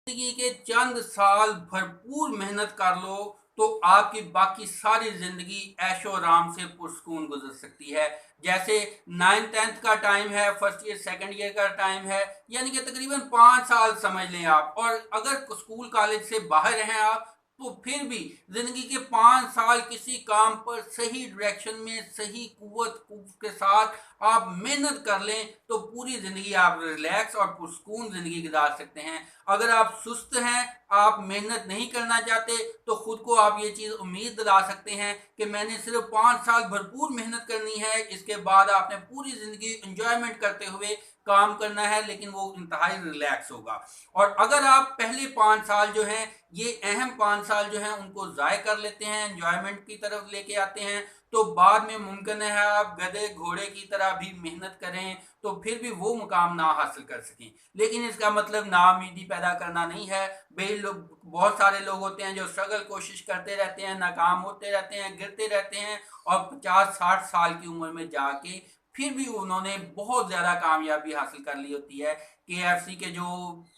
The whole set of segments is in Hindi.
जिंदगी के चंद साल भरपूर मेहनत कर लो तो आपकी बाकी सारी जिंदगी ऐशो आराम से पुरस्कून गुजर सकती है। जैसे 9th 10th का टाइम है, फर्स्ट ईयर सेकंड ईयर का टाइम है, यानी कि तकरीबन 5 साल समझ लें आप। और अगर स्कूल कॉलेज से बाहर हैं आप, तो फिर भी जिंदगी के 5 साल किसी काम पर सही डायरेक्शन में सही कुव्वत के साथ आप मेहनत कर लें तो पूरी जिंदगी आप रिलैक्स और पुरस्कून जिंदगी गुजार सकते हैं। अगर आप सुस्त हैं, आप मेहनत नहीं करना चाहते, तो खुद को आप ये चीज़ उम्मीद दिला सकते हैं कि मैंने सिर्फ 5 साल भरपूर मेहनत करनी है, इसके बाद आपने पूरी ज़िंदगी इंजॉयमेंट करते हुए काम करना है, लेकिन वो इंतहाई रिलैक्स होगा। और अगर आप पहले 5 साल जो हैं, ये अहम 5 साल जो हैं उनको ज़ाय कर लेते हैं, इंजॉयमेंट की तरफ लेके आते हैं, तो बाद में मुमकिन है आप गधे घोड़े की तरह भी मेहनत करें तो फिर भी वो मुकाम ना हासिल कर सकें। लेकिन इसका मतलब नाउमीदी पैदा करना नहीं है। बे लोग, बहुत सारे लोग होते हैं जो स्ट्रगल कोशिश करते रहते हैं, नाकाम होते रहते हैं, गिरते रहते हैं, और 50-60 साल की उम्र में जाके फिर भी उन्होंने बहुत ज़्यादा कामयाबी हासिल कर ली होती है। केएफसी के जो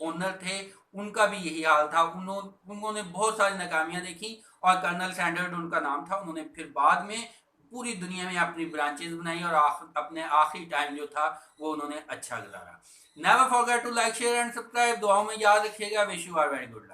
ओनर थे, उनका भी यही हाल था। उन्होंने बहुत सारी नाकामियां देखी, और कर्नल सैंडर्स उनका नाम था। उन्होंने फिर बाद में पूरी दुनिया में अपनी ब्रांचेस बनाई, और अपने आखिरी टाइम जो था वो उन्होंने अच्छा गुजारा। Never forget to like share and subscribe. दुआओं में याद रखिएगा। Wish you are very good.